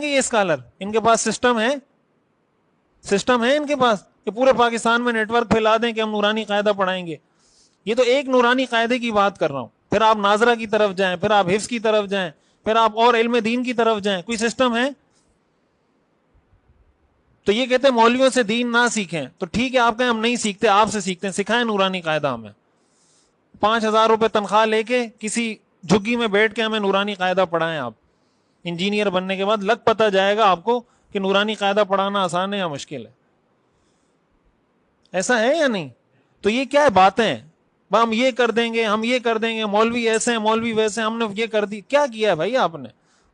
یہ اسکالر. ان کے پاس سسٹم ہے ان کے پاس کہ پورے پاکستان میں نیٹ ورک پھیلا دیں کہ ہم نورانی قاعدہ پڑھائیں گے. یہ تو ایک نورانی قاعدے کی بات کر رہا ہوں. پھر آپ ناظرہ کی طرف جائیں, پھر آپ حفظ کی طرف جائیں, پھر آپ اور علم دین کی طرف جائیں. کوئی سسٹم ہے؟ تو یہ کہتے ہیں مولویوں سے دین نہ سیکھیں. تو ٹھیک ہے آپ کہیں ہم نہیں سیکھتے, آپ سے سیکھتے ہیں, سکھائیں نورانی قاعدہ ہمیں. 5,000 روپے تنخواہ لے کے کسی جھگی میں بیٹھ کے ہمیں نورانی قاعدہ پڑھائیں. آپ انجینئر بننے کے بعد لگ پتہ جائے گا آپ کو کہ نورانی قاعدہ پڑھانا آسان ہے یا مشکل ہے. ایسا ہے یا نہیں؟ تو یہ کیا ہے باتیں ہیں, ہم یہ کر دیں گے, ہم یہ کر دیں گے, مولوی ایسے ہیں, مولوی ویسے ہیں, ہم نے یہ کر دی. کیا کیا ہے بھائی آپ نے؟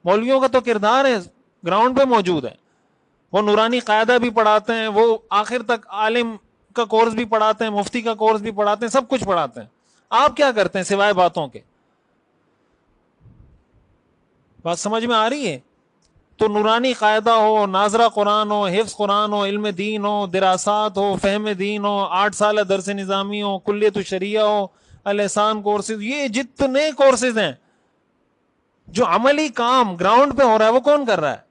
مولویوں کا تو کردار ہے گراؤنڈ پہ موجود ہے. وہ نورانی قاعدہ بھی پڑھاتے ہیں, وہ آخر تک عالم کا کورس بھی پڑھاتے ہیں, مفتی کا کورس بھی پڑھاتے ہیں, سب کچھ پڑھاتے ہیں. آپ کیا کرتے ہیں سوائے باتوں کے؟ بات سمجھ میں آ رہی ہے؟ تو نورانی قاعدہ ہو, ناظرہ قرآن ہو, حفظ قرآن ہو, علم دین ہو, دراسات ہو, فہم دین ہو, 8 سالہ درس نظامی ہو, کلیت الشریعہ ہو, الاحسان کورسز, یہ جتنے کورسز ہیں جو عملی کام گراؤنڈ پہ ہو رہا ہے وہ کون کر رہا ہے؟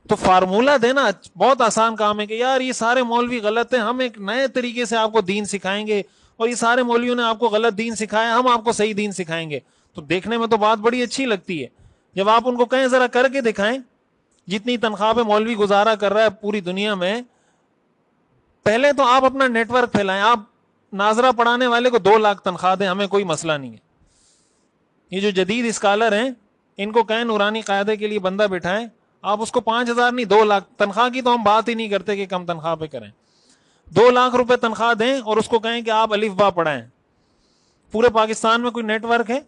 تو فارمولہ دینا بہت آسان کام ہے کہ یار یہ سارے مولوی غلط ہیں, ہم ایک نئے طریقے سے آپ کو دین سکھائیں گے, اور یہ سارے مولویوں نے آپ کو غلط دین سکھایا, ہم آپ کو صحیح دین سکھائیں گے. تو دیکھنے میں تو بات بڑی اچھی لگتی ہے. جب آپ ان کو کہیں ذرا کر کے دکھائیں, جتنی تنخواہ پہ مولوی گزارا کر رہا ہے پوری دنیا میں, پہلے تو آپ اپنا نیٹ ورک پھیلائیں. آپ ناظرہ پڑھانے والے کو 2 لاکھ تنخواہ دیں, ہمیں کوئی مسئلہ نہیں ہے. یہ جو جدید اسکالر ہیں ان کو کہیں نورانی قاعدے کے لیے بندہ بٹھائیں, آپ اس کو 5,000 نہیں 2 لاکھ تنخواہ کی تو ہم بات ہی نہیں کرتے کہ کم تنخواہ پہ کریں. 2 لاکھ روپے تنخواہ دیں اور اس کو کہیں کہ آپ الف با پڑھائیں. پورے پاکستان میں کوئی نیٹ ورک ہے؟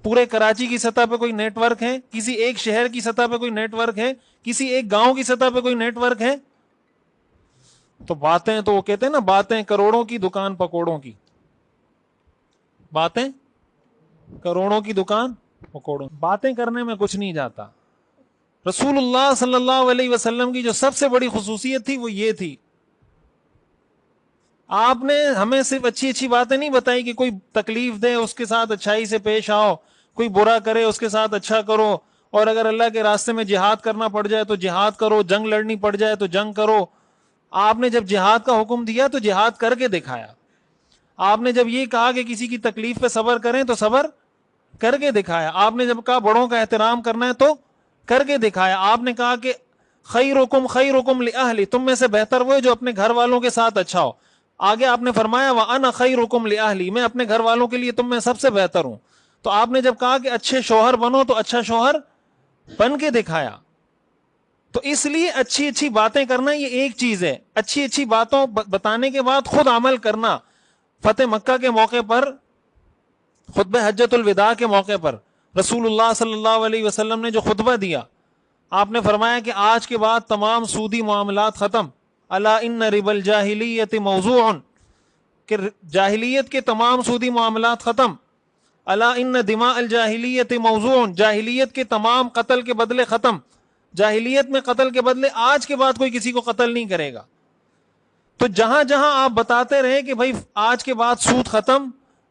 پورے کراچی کی سطح پہ کوئی نیٹ ورک ہے؟ کسی ایک شہر کی سطح پہ کوئی نیٹ ورک ہے؟ کسی ایک گاؤں کی سطح پہ کوئی نیٹ ورک ہے؟ تو باتیں, تو وہ کہتے ہیں نا باتیں کروڑوں کی دکان پکوڑوں کی. باتیں کروڑوں کی دکان پکوڑوں. باتیں کرنے میں کچھ نہیں جاتا. رسول اللہ صلی اللہ علیہ وسلم کی جو سب سے بڑی خصوصیت تھی وہ یہ تھی, آپ نے ہمیں صرف اچھی باتیں نہیں بتائی کہ کوئی تکلیف دے اس کے ساتھ اچھائی سے پیش آؤ, کوئی برا کرے اس کے ساتھ اچھا کرو, اور اگر اللہ کے راستے میں جہاد کرنا پڑ جائے تو جہاد کرو, جنگ لڑنی پڑ جائے تو جنگ کرو. آپ نے جب جہاد کا حکم دیا تو جہاد کر کے دکھایا. آپ نے جب یہ کہا کہ کسی کی تکلیف پہ صبر کریں تو صبر کر کے دکھایا. آپ نے جب کہا بڑوں کا احترام کرنا ہے تو کر کے دکھایا. آپ نے کہا کہ خیرکم لأہلی, تم میں سے بہتر وہ ہے جو اپنے گھر والوں کے ساتھ اچھا ہو. آگے آپ نے فرمایا وَأَنَا خَيْرُكُمْ لِأَهْلِي, میں اپنے گھر والوں کے لیے تم میں سب سے بہتر ہوں. تو آپ نے جب کہا کہ اچھے شوہر بنو تو اچھا شوہر بن کے دکھایا. تو اس لیے اچھی اچھی باتیں کرنا یہ ایک چیز ہے، اچھی اچھی باتوں بتانے کے بعد خود عمل کرنا. فتح مکہ کے موقع پر، خطبہ حجۃ الوداع کے موقع پر رسول اللہ صلی اللہ علیہ وسلم نے جو خطبہ دیا، آپ نے فرمایا کہ آج کے بعد تمام سودی معاملات ختم. الا ان ربا الجاہلیت موضوع، کہ جاہلیت کے تمام سودی معاملات ختم. الا ان دماء الجاہلیت موضوع، جاہلیت کے تمام قتل کے بدلے ختم. جاہلیت میں قتل کے بدلے آج کے بعد کوئی کسی کو قتل نہیں کرے گا. تو جہاں جہاں آپ بتاتے رہے کہ بھائی آج کے بعد سود ختم،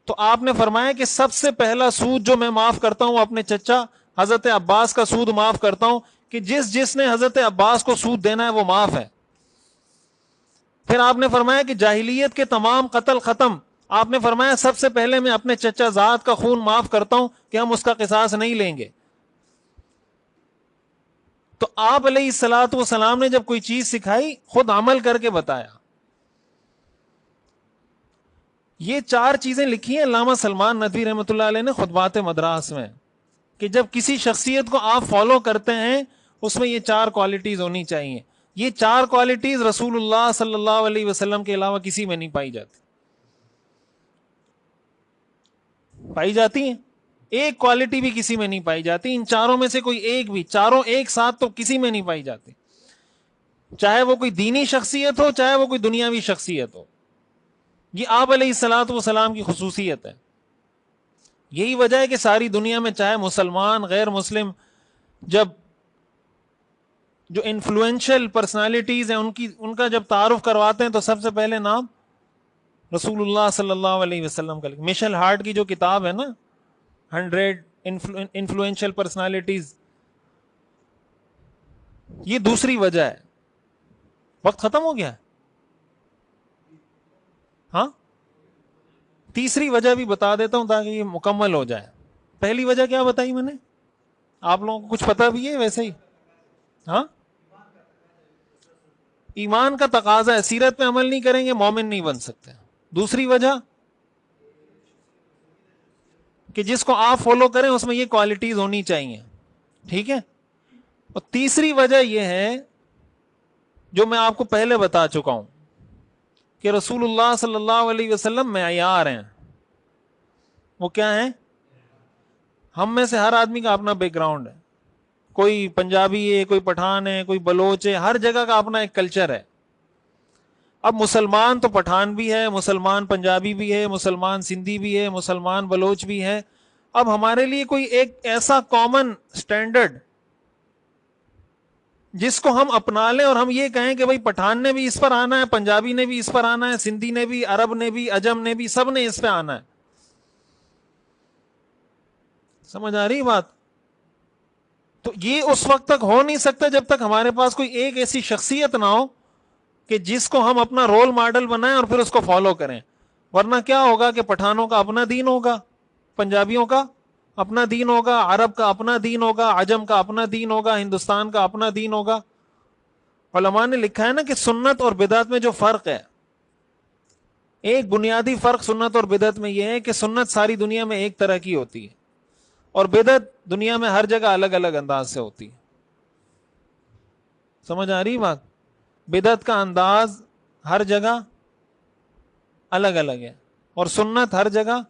تو آپ نے فرمایا کہ سب سے پہلا سود جو میں معاف کرتا ہوں اپنے چچا حضرت عباس کا سود معاف کرتا ہوں، کہ جس نے حضرت عباس کو سود دینا ہے وہ معاف ہے. پھر آپ نے فرمایا کہ جاہلیت کے تمام قتل ختم. آپ نے فرمایا سب سے پہلے میں اپنے چچا زاد کا خون معاف کرتا ہوں کہ ہم اس کا قصاص نہیں لیں گے. تو آپ علیہ الصلوۃ والسلام نے جب کوئی چیز سکھائی خود عمل کر کے بتایا. یہ 4 چیزیں لکھی ہیں علامہ سلمان ندوی رحمۃ اللہ علیہ نے خطبات مدراس میں، کہ جب کسی شخصیت کو آپ فالو کرتے ہیں اس میں یہ 4 کوالٹیز ہونی چاہیے. یہ 4 کوالٹیز رسول اللہ صلی اللہ علیہ وسلم کے علاوہ کسی میں نہیں پائی جاتی. پائی جاتی ہیں، ایک کوالٹی بھی کسی میں نہیں پائی جاتی. ان 4 میں سے کوئی ایک بھی، چاروں ایک ساتھ تو کسی میں نہیں پائی جاتی، چاہے وہ کوئی دینی شخصیت ہو چاہے وہ کوئی دنیاوی شخصیت ہو. یہ آپ علیہ الصلوۃ والسلام کی خصوصیت ہے. یہی وجہ ہے کہ ساری دنیا میں چاہے مسلمان غیر مسلم، جب جو انفلوئنشل پرسنالٹیز ہیں ان کا جب تعارف کرواتے ہیں تو سب سے پہلے نام رسول اللہ صلی اللہ علیہ وسلم کا. مشل ہارٹ کی جو کتاب ہے نا 100 انفلوئنشل پرسنالٹیز، یہ دوسری وجہ ہے. وقت ختم ہو گیا. ہاں، تیسری وجہ بھی بتا دیتا ہوں تاکہ یہ مکمل ہو جائے. پہلی وجہ کیا بتائی میں نے؟ آپ لوگوں کو کچھ پتا بھی ہے ویسے ہی؟ ہاں، ایمان کا تقاضا ہے، سیرت پہ عمل نہیں کریں گے مومن نہیں بن سکتے. دوسری وجہ کہ جس کو آپ فالو کریں اس میں یہ کوالٹیز ہونی چاہیے. ٹھیک ہے. اور تیسری وجہ یہ ہے جو میں آپ کو پہلے بتا چکا ہوں کہ رسول اللہ صلی اللہ علیہ وسلم معیار ہیں. وہ کیا ہیں؟ ہم میں سے ہر آدمی کا اپنا بیک گراؤنڈ ہے. کوئی پنجابی ہے، کوئی پٹھان ہے، کوئی بلوچ ہے، ہر جگہ کا اپنا ایک کلچر ہے. اب مسلمان تو پٹھان بھی ہے، مسلمان پنجابی بھی ہے، مسلمان سندھی بھی ہے، مسلمان بلوچ بھی ہے. اب ہمارے لیے کوئی ایک ایسا کامن سٹینڈرڈ جس کو ہم اپنا لیں اور ہم یہ کہیں کہ بھئی پٹھان نے بھی اس پر آنا ہے، پنجابی نے بھی اس پر آنا ہے، سندھی نے بھی، عرب نے بھی، عجم نے بھی، سب نے اس پہ آنا ہے. سمجھ آ رہی بات؟ تو یہ اس وقت تک ہو نہیں سکتا جب تک ہمارے پاس کوئی ایک ایسی شخصیت نہ ہو کہ جس کو ہم اپنا رول ماڈل بنائیں اور پھر اس کو فالو کریں. ورنہ کیا ہوگا کہ پٹھانوں کا اپنا دین ہوگا، پنجابیوں کا اپنا دین ہوگا، عرب کا اپنا دین ہوگا، عجم کا اپنا دین ہوگا، ہندوستان کا اپنا دین ہوگا. علماء نے لکھا ہے نا کہ سنت اور بدعت میں جو فرق ہے، ایک بنیادی فرق سنت اور بدعت میں یہ ہے کہ سنت ساری دنیا میں ایک طرح کی ہوتی ہے اور بدعت دنیا میں ہر جگہ الگ الگ انداز سے ہوتی ہے. سمجھ آ رہی بات؟ بدعت کا انداز ہر جگہ الگ الگ ہے اور سنت ہر جگہ.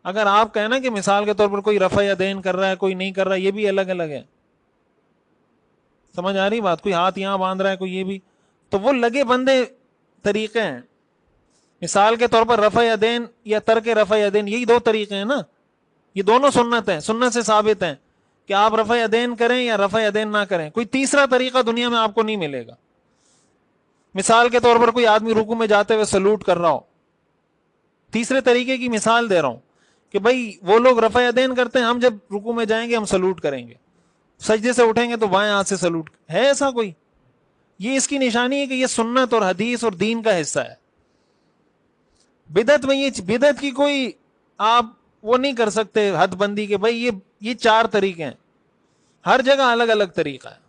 اگر آپ کہیں نا کہ مثال کے طور پر کوئی رفع یدین کر رہا ہے کوئی نہیں کر رہا، یہ بھی الگ الگ ہے. سمجھ آ رہی بات؟ کوئی ہاتھ یہاں باندھ رہا ہے کوئی یہ بھی، تو وہ لگے بندے طریقے ہیں. مثال کے طور پر رفع یدین یا ترک رفع یدین، یہی 2 طریقے ہیں نا، یہ دونوں سنت ہیں، سنت سے ثابت ہیں کہ آپ رفع یدین کریں یا رفع یدین نہ کریں. کوئی تیسرا طریقہ دنیا میں آپ کو نہیں ملے گا. مثال کے طور پر کوئی آدمی رکوع میں جاتے ہوئے سلوٹ کر رہا ہو، تیسرے طریقے کی مثال دے رہا ہوں کہ بھائی وہ لوگ رفع یدین کرتے ہیں، ہم جب رکوع میں جائیں گے ہم سلوٹ کریں گے، سجدے سے اٹھیں گے تو بائیں ہاتھ سے سلوٹ. ہے ایسا کوئی؟ یہ اس کی نشانی ہے کہ یہ سنت اور حدیث اور دین کا حصہ ہے. بدعت میں یہ بدعت کی کوئی آپ وہ نہیں کر سکتے حد بندی کہ بھائی یہ 4 طریقے ہیں، ہر جگہ الگ الگ طریقہ ہے.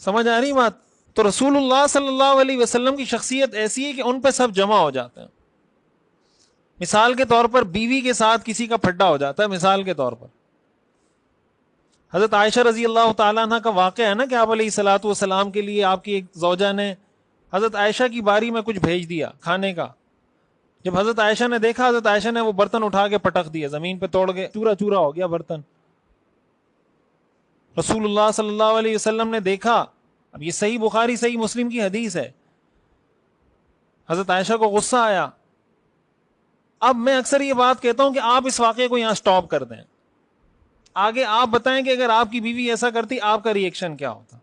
سمجھ آ رہی بات؟ تو رسول اللہ صلی اللہ علیہ وسلم کی شخصیت ایسی ہے کہ ان پہ سب جمع ہو جاتے ہیں. مثال کے طور پر بیوی کے ساتھ کسی کا پھڈا ہو جاتا ہے، مثال کے طور پر حضرت عائشہ رضی اللہ تعالیٰ عنہ کا واقعہ ہے نا کہ آپ علیہ الصلوۃ والسلام کے لیے آپ کی ایک زوجہ نے حضرت عائشہ کی باری میں کچھ بھیج دیا کھانے کا. جب حضرت عائشہ نے دیکھا، حضرت عائشہ نے وہ برتن اٹھا کے پٹک دیا، زمین پہ توڑ کے چورا چورا ہو گیا برتن. رسول اللہ صلی اللہ علیہ وسلم نے دیکھا. اب یہ صحیح بخاری صحیح مسلم کی حدیث ہے. حضرت عائشہ کو غصہ آیا. اب میں اکثر یہ بات کہتا ہوں کہ آپ اس واقعے کو یہاں سٹاپ کر دیں. آگے آپ بتائیں کہ اگر آپ کی بیوی ایسا کرتی آپ کا ری ایکشن کیا ہوتا.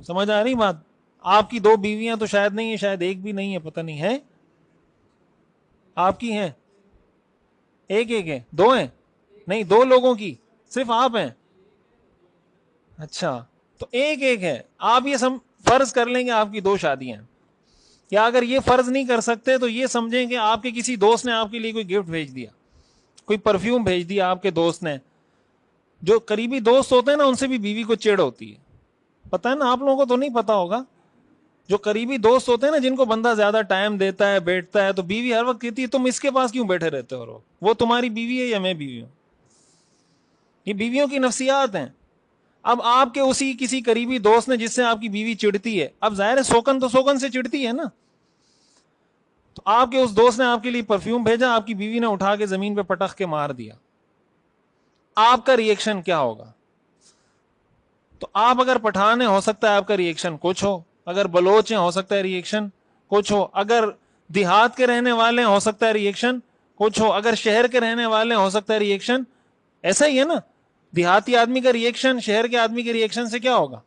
سمجھ آ رہی بات؟ آپ کی 2 بیویاں تو شاید نہیں ہے، شاید ایک بھی نہیں ہے، پتہ نہیں ہے آپ کی ہیں؟ ایک ہے، 2 ہیں؟ نہیں، 2 لوگوں کی صرف آپ ہیں. اچھا، تو ایک ہے. آپ یہ فرض کر لیں گے آپ کی 2 شادیاں ہیں. یا اگر یہ فرض نہیں کر سکتے تو یہ سمجھیں کہ آپ کے کسی دوست نے آپ کے لیے کوئی گفٹ بھیج دیا، کوئی پرفیوم بھیج دیا آپ کے دوست نے. جو قریبی دوست ہوتے ہیں نا ان سے بھی بیوی کو چڑ ہوتی ہے. پتہ ہے نا آپ لوگوں کو تو نہیں پتا ہوگا. جو قریبی دوست ہوتے ہیں نا جن کو بندہ زیادہ ٹائم دیتا ہے بیٹھتا ہے، تو بیوی ہر وقت کہتی ہے تم اس کے پاس کیوں بیٹھے رہتے ہو؟ وہ تمہاری بیوی ہے یا میں بیوی ہوں؟ یہ بیویوں کی نفسیات ہیں. اب آپ کے اسی کسی قریبی دوست نے جس سے آپ کی بیوی چڑتی ہے، اب ظاہر ہے سوکن تو سوکن سے چڑتی ہے نا. تو آپ کے اس دوست نے آپ کے لیے پرفیوم بھیجا، آپ کی بیوی نے اٹھا کے زمین پہ پٹخ کے مار دیا. آپ کا ری ایکشن کیا ہوگا؟ تو آپ اگر پٹھان ہیں ہو سکتا ہے آپ کا ری ایکشن کچھ ہو، اگر بلوچ ہیں ہو سکتا ہے ری ایکشن کچھ ہو، اگر دیہات کے رہنے والے ہیں ہو سکتا ہے ری ایکشن کچھ ہو، اگر شہر کے رہنے والے ہیں ہو سکتا ہے ری ایکشن ایسا ہی ہے نا. دیہاتی آدمی کا ری ایکشن شہر کے آدمی کے ری ایکشن سے کیا ہوگا؟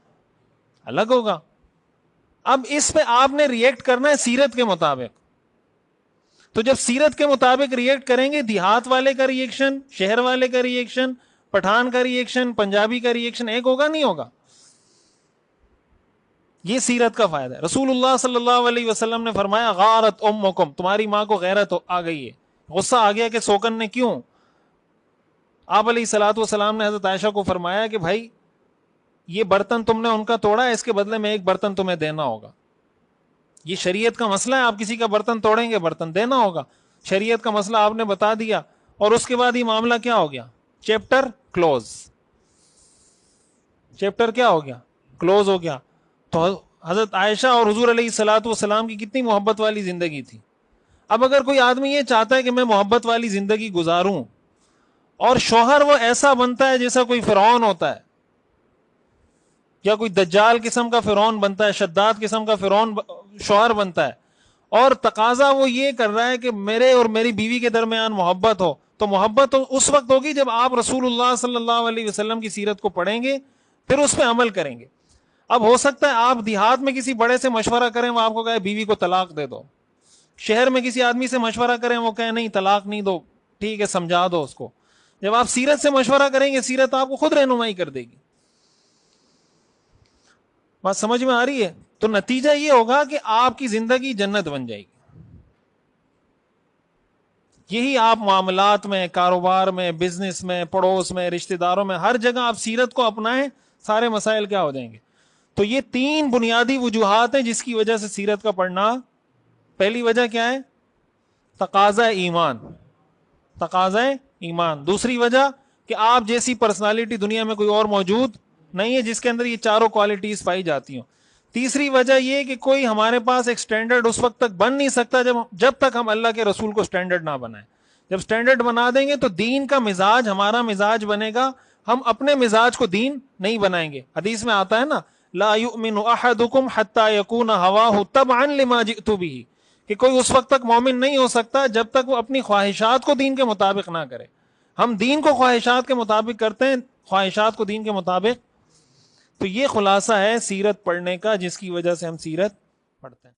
الگ ہوگا. اب اس پہ آپ نے ری ایکٹ کرنا ہے سیرت کے مطابق. تو جب سیرت کے مطابق ری ایکٹ کریں گے، دیہات والے کا ری ایکشن، شہر والے کا ری ایکشن، پٹھان کا ری ایکشن، پنجابی کا ری ایکشن ایک ہوگا نہیں ہوگا. یہ سیرت کا فائدہ ہے. رسول اللہ صلی اللہ علیہ وسلم نے فرمایا غارت امکم، تمہاری ماں کو غیرت آ گئی ہے، غصہ آ گیا کہ سوکن نے کیوں. آپ علیہ الصلوۃ والسلام نے حضرت عائشہ کو فرمایا کہ بھائی یہ برتن تم نے ان کا توڑا ہے، اس کے بدلے میں ایک برتن تمہیں دینا ہوگا. یہ شریعت کا مسئلہ ہے، آپ کسی کا برتن توڑیں گے برتن دینا ہوگا. شریعت کا مسئلہ آپ نے بتا دیا اور اس کے بعد یہ معاملہ کیا ہو گیا؟ Chapter close. چیپٹر کیا ہو گیا؟ کلوز ہو گیا. تو حضرت عائشہ اور حضور علیہ الصلوۃ والسلام کی کتنی محبت والی زندگی تھی. اب اگر کوئی آدمی یہ چاہتا ہے کہ میں محبت والی زندگی گزاروں اور شوہر وہ ایسا بنتا ہے جیسا کوئی فرعون ہوتا ہے یا کوئی دجال قسم کا فرعون بنتا ہے، شداد قسم کا فرعون شوہر بنتا ہے، اور تقاضا وہ یہ کر رہا ہے کہ میرے اور میری بیوی کے درمیان محبت ہو، تو محبت اس وقت ہوگی جب آپ رسول اللہ صلی اللہ علیہ وسلم کی سیرت کو پڑھیں گے، پھر اس پہ عمل کریں گے. اب ہو سکتا ہے آپ دیہات میں کسی بڑے سے مشورہ کریں، وہ آپ کو کہے بیوی کو طلاق دے دو. شہر میں کسی آدمی سے مشورہ کریں، وہ کہے نہیں طلاق نہیں دو، ٹھیک ہے سمجھا دو اس کو. جب آپ سیرت سے مشورہ کریں گے، سیرت آپ کو خود رہنمائی کر دے گی. بات سمجھ میں آ رہی ہے؟ تو نتیجہ یہ ہوگا کہ آپ کی زندگی جنت بن جائے گی. یہی آپ معاملات میں، کاروبار میں، بزنس میں، پڑوس میں، رشتہ داروں میں، ہر جگہ آپ سیرت کو اپنائیں، سارے مسائل کیا ہو جائیں گے. تو یہ 3 بنیادی وجوہات ہیں جس کی وجہ سے سیرت کا پڑھنا. پہلی وجہ کیا ہے؟ تقاضا ایمان. تقاضا ایمان. دوسری وجہ کہ آپ جیسی پرسنالٹی دنیا میں کوئی اور موجود نہیں ہے جس کے اندر یہ چاروں کوالٹیز پائی جاتی ہوں. تیسری وجہ یہ کہ کوئی ہمارے پاس ایک سٹینڈرڈ اس وقت تک بن نہیں سکتا جب تک ہم اللہ کے رسول کو سٹینڈرڈ نہ بنائیں. جب سٹینڈرڈ بنا دیں گے تو دین کا مزاج ہمارا مزاج بنے گا. ہم اپنے مزاج کو دین نہیں بنائیں گے. حدیث میں آتا ہے نا لا یؤمن احدکم حتی یکون ہواہ تبعا لما جئت بہ، کہ کوئی اس وقت تک مومن نہیں ہو سکتا جب تک وہ اپنی خواہشات کو دین کے مطابق نہ کرے. ہم دین کو خواہشات کے مطابق کرتے ہیں، خواہشات کو دین کے مطابق. تو یہ خلاصہ ہے سیرت پڑھنے کا جس کی وجہ سے ہم سیرت پڑھتے ہیں.